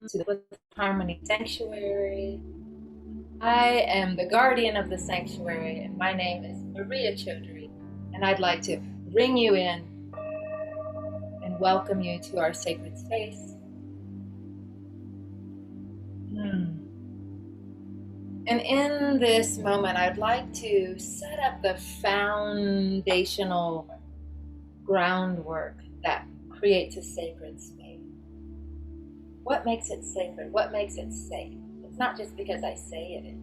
To the Harmony Sanctuary. I am the guardian of the sanctuary, and my name is Maria Chaudhry, and I'd like to bring you in and welcome you to our sacred space. And in this moment, I'd like to set up the foundational groundwork that creates a sacred space. What makes it sacred? What makes it safe? It's not just because I say it,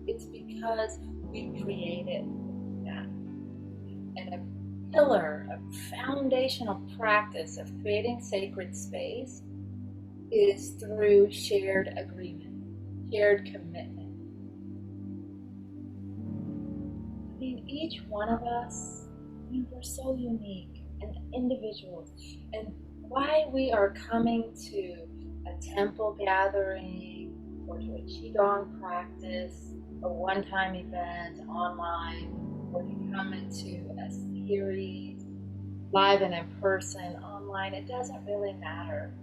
it's because we created that. And a pillar, a foundational practice of creating sacred space is through shared agreement, shared commitment. I mean, each one of us, we're so unique and individuals. And why we are coming to a temple gathering or to a Qigong practice, a one-time event online, or to come into a series, live and in person, online, it doesn't really matter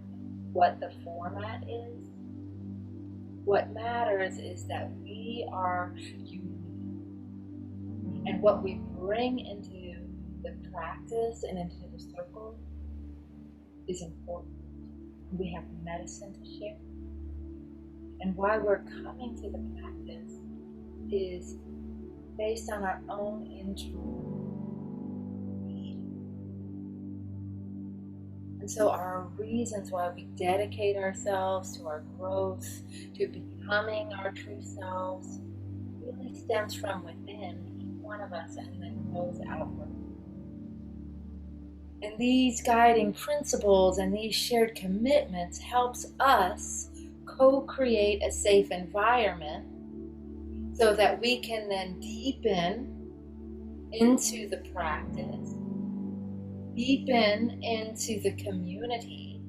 what the format is. What matters is that we are unique. And what we bring into the practice and into the circle is important. We have medicine to share. And why we're coming to the practice is based on our own internal need. And so our reasons why we dedicate ourselves to our growth, to becoming our true selves, really stems from within each one of us and then goes outward. And these guiding principles and these shared commitments helps us co-create a safe environment so that we can then deepen into the practice, deepen into the community,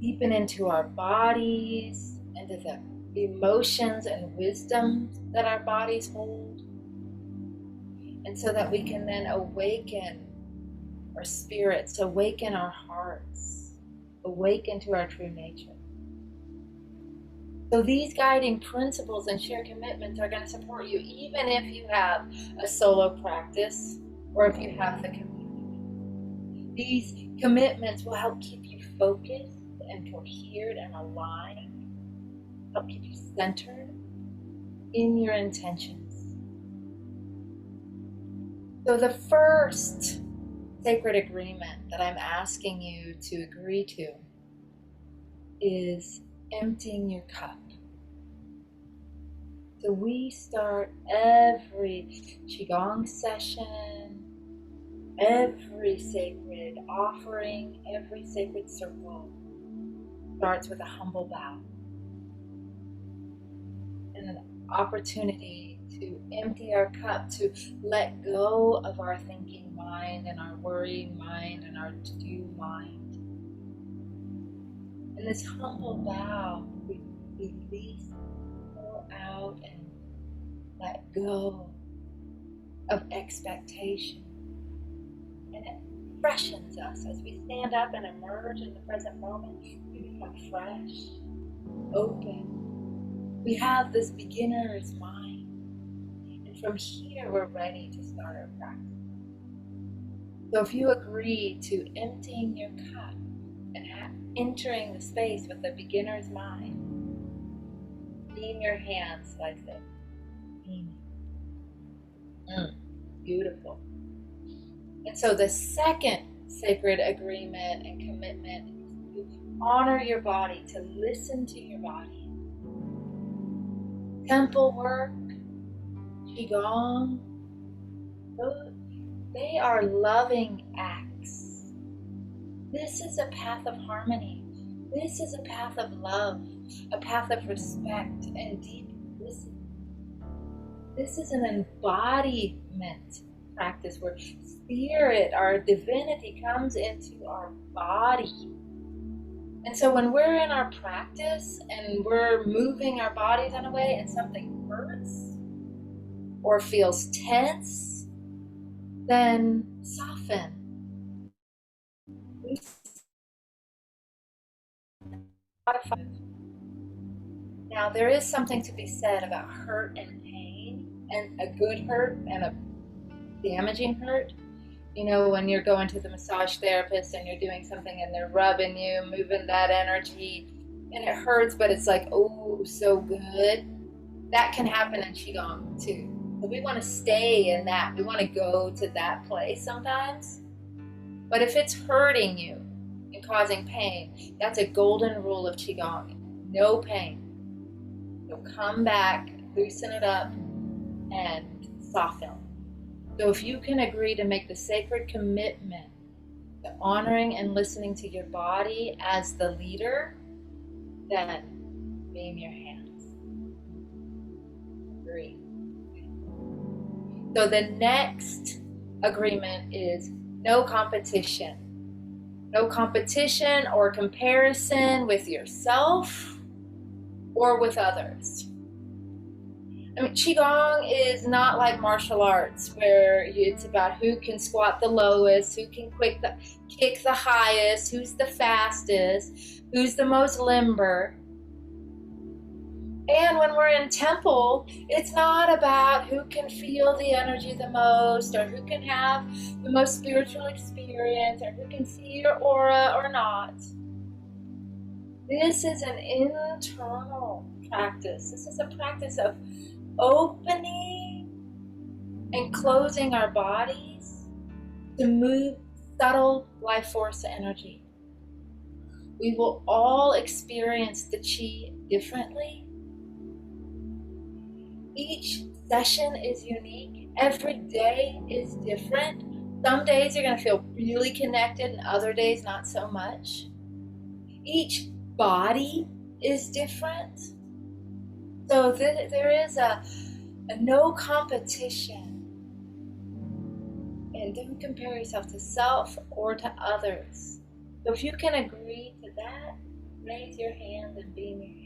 deepen into our bodies, into the emotions and wisdom that our bodies hold, and so that we can then awaken our spirits, awaken our hearts, awaken to our true nature. So these guiding principles and shared commitments are going to support you even if you have a solo practice or if you have the community. These commitments will help keep you focused and coherent and aligned, help keep you centered in your intentions. So the first sacred agreement that I'm asking you to agree to is emptying your cup. So we start every Qigong session, every sacred offering, every sacred circle starts with a humble bow and an opportunity to empty our cup, to let go of our thinking mind and our worrying mind and our to-do mind. In this humble bow, we release, pull out, and let go of expectation. And it freshens us as we stand up and emerge in the present moment. We become fresh, open. We have this beginner's mind. And from here, we're ready to start our practice. So if you agree to emptying your cup and entering the space with the beginner's mind, clean your hands like this. Beautiful. And so the second sacred agreement and commitment is to honor your body, to listen to your body. Temple work, Qigong, they are loving acts. This is a path of harmony. This is a path of love, a path of respect and deep listening. This is an embodiment practice where spirit, our divinity, comes into our body. And so when we're in our practice and we're moving our bodies in a way and something hurts or feels tense, then soften. Now, there is something to be said about hurt and pain, and a good hurt and a damaging hurt. You know, when you're going to the massage therapist and you're doing something and they're rubbing you, moving that energy, and it hurts, but it's like, oh, so good. That can happen in Qigong too. But we want to stay in that. We want to go to that place sometimes. But if it's hurting you and causing pain, that's a golden rule of Qigong. No pain. So come back, loosen it up, and soften. So if you can agree to make the sacred commitment to honoring and listening to your body as the leader, then beam your hands. Agree. So the next agreement is no competition. No competition or comparison with yourself or with others. I mean, Qigong is not like martial arts where it's about who can squat the lowest, who can kick the highest, who's the fastest, who's the most limber. And when we're in temple, it's not about who can feel the energy the most or who can have the most spiritual experience or who can see your aura or not. This is an internal practice. This is a practice of opening and closing our bodies to move subtle life force energy. We will all experience the Qi differently. Each session is unique. Every day is different. Some days you're going to feel really connected and other days not so much. Each body is different. So there is a no competition. And don't compare yourself to self or to others. So if you can agree to that, raise your hand and beam your hands.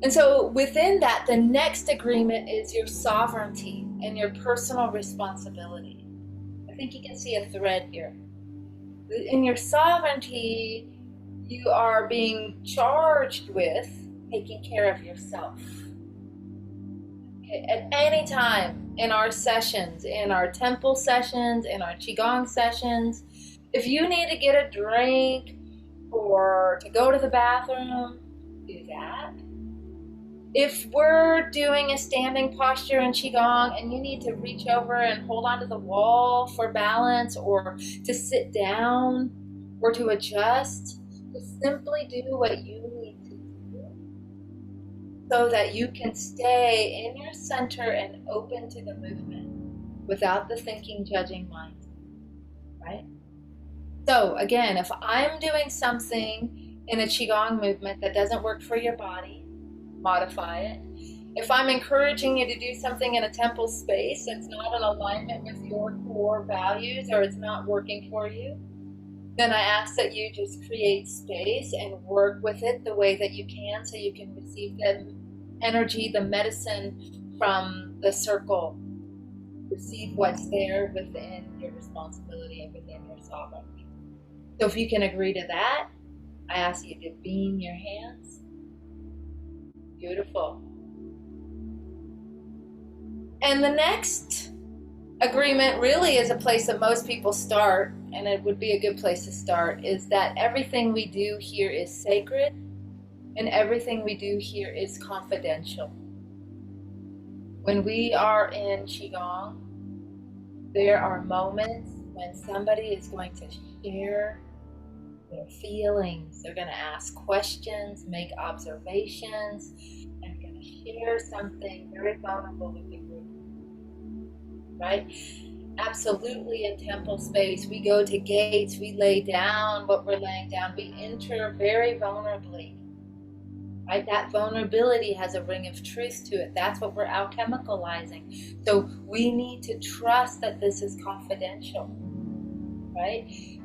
And so within that, the next agreement is your sovereignty and your personal responsibility. I think you can see a thread here. In your sovereignty, you are being charged with taking care of yourself. Okay? At any time in our sessions, in our temple sessions, in our Qigong sessions, if you need to get a drink or to go to the bathroom, do that. If we're doing a standing posture in Qigong and you need to reach over and hold onto the wall for balance or to sit down or to adjust, just simply do what you need to do so that you can stay in your center and open to the movement without the thinking, judging mind, right? So again, if I'm doing something in a Qigong movement that doesn't work for your body, modify it. If I'm encouraging you to do something in a temple space that's not in alignment with your core values or it's not working for you, then I ask that you just create space and work with it the way that you can so you can receive the energy, the medicine from the circle. Receive what's there within your responsibility and within your sovereignty. So if you can agree to that, I ask you to beam your hands. Beautiful. And the next agreement really is a place that most people start, and it would be a good place to start, is that everything we do here is sacred and everything we do here is confidential. When we are in Qigong, there are moments when somebody is going to share their feelings. They're going to ask questions, make observations, and going to share something very vulnerable with the group. Right? Absolutely in temple space, we go to gates, we lay down what we're laying down, we enter very vulnerably. Right? That vulnerability has a ring of truth to it. That's what we're alchemicalizing. So we need to trust that this is confidential. Right?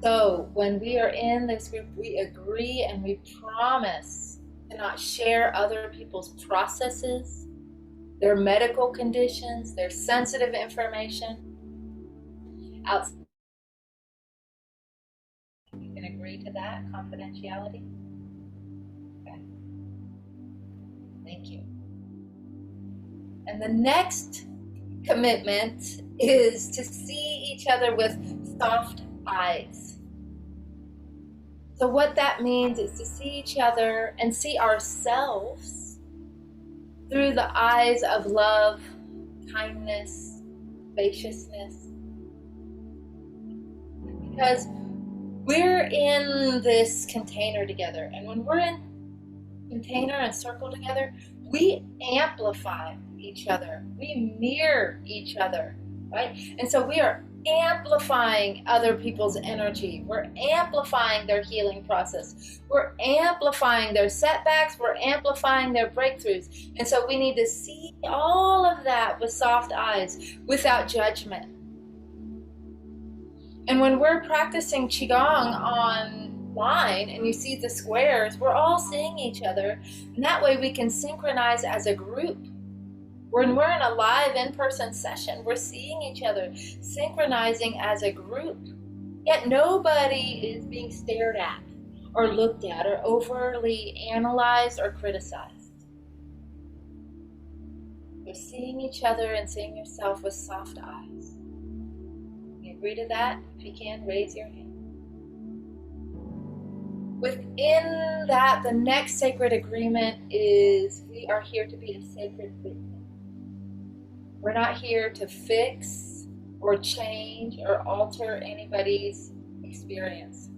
So when we are in this group, we agree and we promise to not share other people's processes, their medical conditions, their sensitive information outside can agree to that confidentiality? Okay. Thank you. And the next commitment is to see each other with soft eyes. So what that means is to see each other and see ourselves through the eyes of love, kindness, spaciousness. Because we're in this container together, and when we're in container and circle together, we amplify each other. We mirror each other, right? And so we are amplifying other people's energy. We're amplifying their healing process. We're amplifying their setbacks. We're amplifying their breakthroughs. And so we need to see all of that with soft eyes, without judgment. And when we're practicing Qigong online and you see the squares, we're all seeing each other. And that way we can synchronize as a group. When we're in a live in-person session, we're seeing each other, synchronizing as a group. Yet nobody is being stared at or looked at or overly analyzed or criticized. You're seeing each other and seeing yourself with soft eyes. You agree to that? If you can, raise your hand. Within that, the next sacred agreement is we are here to be a sacred witness. We're not here to fix or change or alter anybody's experience.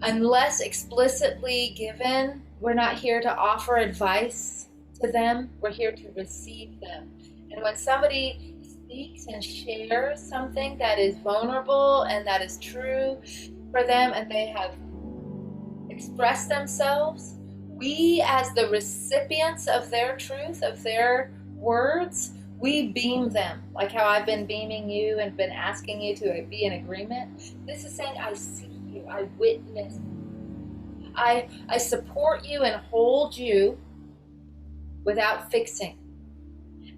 Unless explicitly given, we're not here to offer advice to them. We're here to receive them. And when somebody speaks and shares something that is vulnerable and that is true for them, and they have expressed themselves, we as the recipients of their truth, of their words, we beam them, like how I've been beaming you and been asking you to be in agreement. This is saying, I see you, I witness you. I support you and hold you without fixing.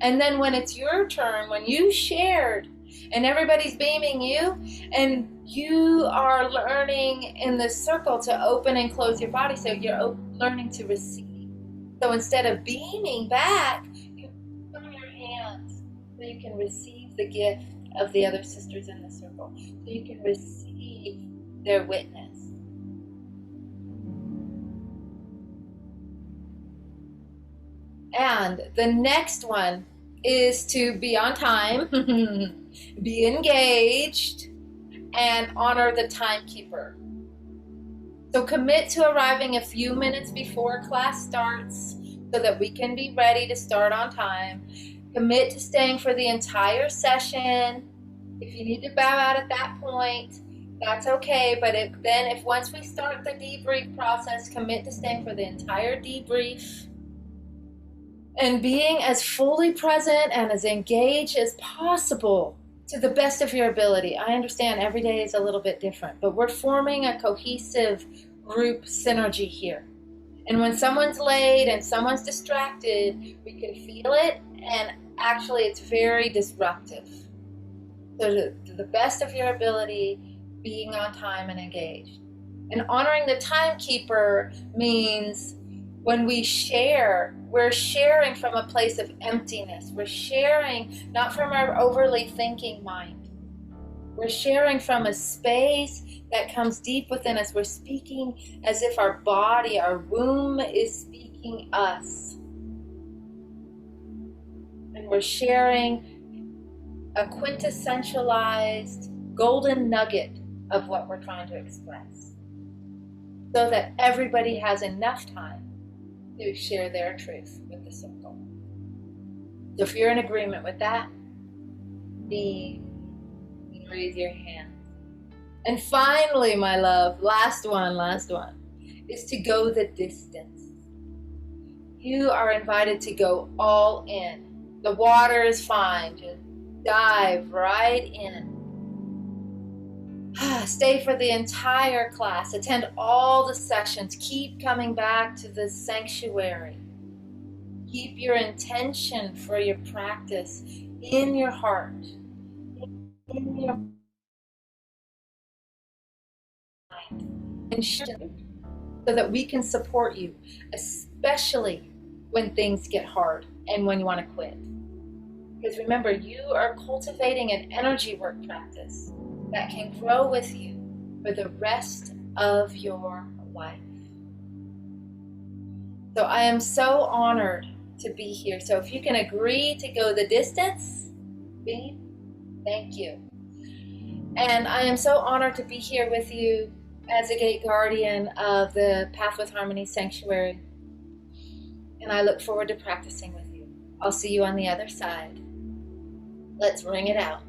And then when it's your turn, when you shared and everybody's beaming you, and you are learning in this circle to open and close your body, so you're learning to receive. So instead of beaming back, so you can receive the gift of the other sisters in the circle. So you can receive their witness. And the next one is to be on time, be engaged, and honor the timekeeper. So commit to arriving a few minutes before class starts so that we can be ready to start on time. Commit to staying for the entire session. If you need to bow out at that point, that's okay. But if once we start the debrief process, commit to staying for the entire debrief. And being as fully present and as engaged as possible to the best of your ability. I understand every day is a little bit different, but we're forming a cohesive group synergy here. And when someone's late and someone's distracted, we can feel it, and actually it's very disruptive. So to the best of your ability, being on time and engaged. And honoring the timekeeper means when we share, we're sharing from a place of emptiness. We're sharing not from our overly thinking mind. We're sharing from a space that comes deep within us. We're speaking as if our body, our womb is speaking us. And we're sharing a quintessentialized golden nugget of what we're trying to express, so that everybody has enough time to share their truth with the circle. So if you're in agreement with that, raise your hand. And finally, my love, last one, is to go the distance. You are invited to go all in. The water is fine. Just dive right in. Stay for the entire class. Attend all the sessions. Keep coming back to the sanctuary. Keep your intention for your practice in your heart, in your mind and share so that we can support you, especially when things get hard and when you want to quit. Because remember, you are cultivating an energy work practice that can grow with you for the rest of your life. So I am so honored to be here. So if you can agree to go the distance, thank you. And I am so honored to be here with you as a gate guardian of the Path with Harmony Sanctuary. And I look forward to practicing with you. I'll see you on the other side. Let's ring it out.